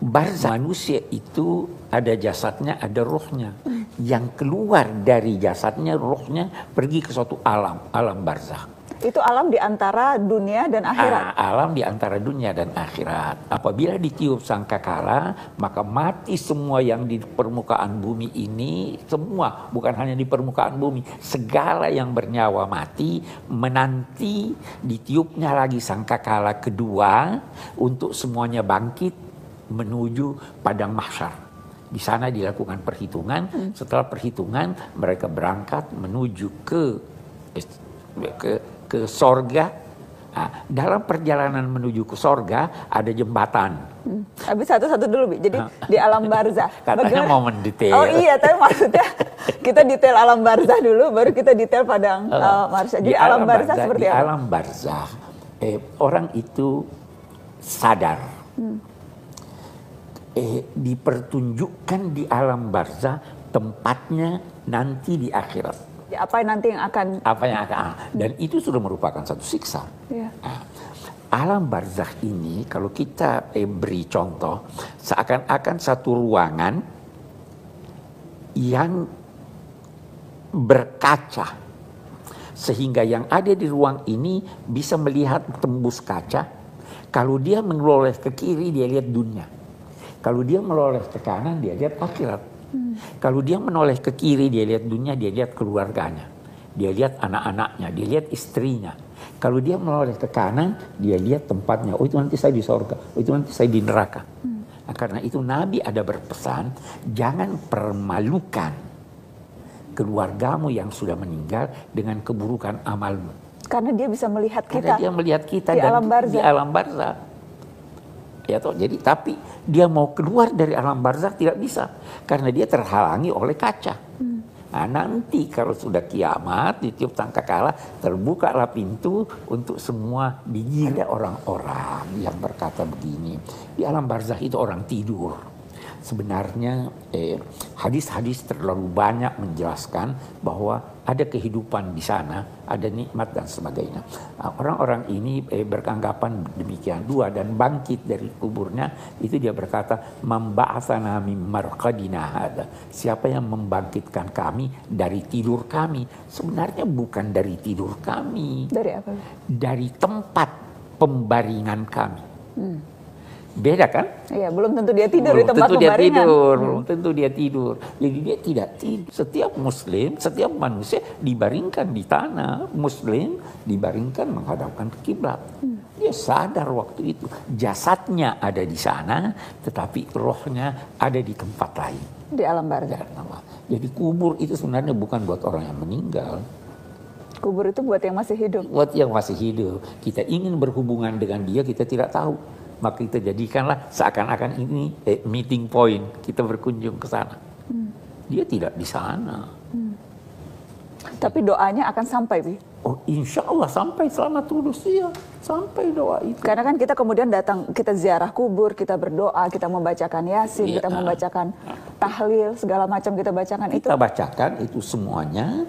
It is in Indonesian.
barzakh manusia itu ada jasadnya, ada ruhnya. Yang keluar dari jasadnya, ruhnya pergi ke suatu alam barzakh. Itu alam di antara dunia dan akhirat. Alam di antara dunia dan akhirat. Apabila ditiup sangkakala, maka mati semua yang di permukaan bumi ini, semua, bukan hanya di permukaan bumi, segala yang bernyawa mati, menanti ditiupnya lagi sangkakala kedua untuk semuanya bangkit menuju padang mahsyar. Di sana dilakukan perhitungan. Setelah perhitungan mereka berangkat menuju ke sorga. Nah, dalam perjalanan menuju ke sorga ada jembatan. Habis satu-satu dulu, Bi. Jadi di alam barzakh. Katanya mau mendetail. Oh iya, tapi maksudnya kita detail alam barzakh dulu, baru kita detail padang mahsyar. Jadi alam barzakh seperti apa? Di alam barzakh, orang itu sadar. Dipertunjukkan di alam barzakh tempatnya nanti di akhirat. Apa nanti yang akan dan itu sudah merupakan satu siksa. Nah, alam barzakh ini kalau kita beri contoh seakan-akan satu ruangan yang berkaca sehingga yang ada di ruang ini bisa melihat tembus kaca. Kalau dia menoleh ke kiri dia lihat dunia, kalau dia menoleh ke kanan dia lihat akhirat. Kalau dia menoleh ke kiri, dia lihat dunia, dia lihat keluarganya. Dia lihat anak-anaknya, dia lihat istrinya. Kalau dia menoleh ke kanan, dia lihat tempatnya. Oh itu nanti saya di sorga, oh itu nanti saya di neraka. Nah, karena itu Nabi ada berpesan, jangan permalukan keluargamu yang sudah meninggal dengan keburukan amalmu. Karena dia bisa melihat kita. Karena dia melihat kita di alam barzakh. Di alam barzakh. Ya toh, jadi tapi dia mau keluar dari alam barzakh tidak bisa karena dia terhalangi oleh kaca. Nah, nanti kalau sudah kiamat ditiup sangkakala terbukalah pintu untuk semua digiring. Orang-orang yang berkata begini, di alam barzakh itu orang tidur. Sebenarnya hadis-hadis terlalu banyak menjelaskan bahwa ada kehidupan di sana, ada nikmat dan sebagainya. Orang-orang ini beranggapan demikian dua dan bangkit dari kuburnya itu dia berkata mamba'atsana min marqadina hada. Siapa yang membangkitkan kami dari tidur kami? Sebenarnya bukan dari tidur kami. Dari apa? Dari tempat pembaringan kami. Beda kan? Iya, belum tentu dia tidur di tempat pembaringan. Belum tentu dia tidur. Jadi dia tidak tidur. Setiap muslim, setiap manusia dibaringkan di tanah. Muslim dibaringkan menghadapkan ke kiblat. Dia sadar waktu itu. Jasadnya ada di sana, tetapi rohnya ada di tempat lain. Di alam barzakh. Jadi kubur itu sebenarnya bukan buat orang yang meninggal. Kubur itu buat yang masih hidup. Buat yang masih hidup. Kita ingin berhubungan dengan dia, kita tidak tahu. Maka kita jadikanlah seakan-akan ini meeting point, kita berkunjung ke sana. Dia tidak di sana. Tapi doanya akan sampai, Bi. Oh, insya Allah sampai selamat tulus ya, sampai doa itu. Karena kan kita kemudian datang, kita ziarah kubur, kita berdoa, kita membacakan Yasin, kita membacakan tahlil, segala macam kita bacakan itu. Kita bacakan itu semuanya.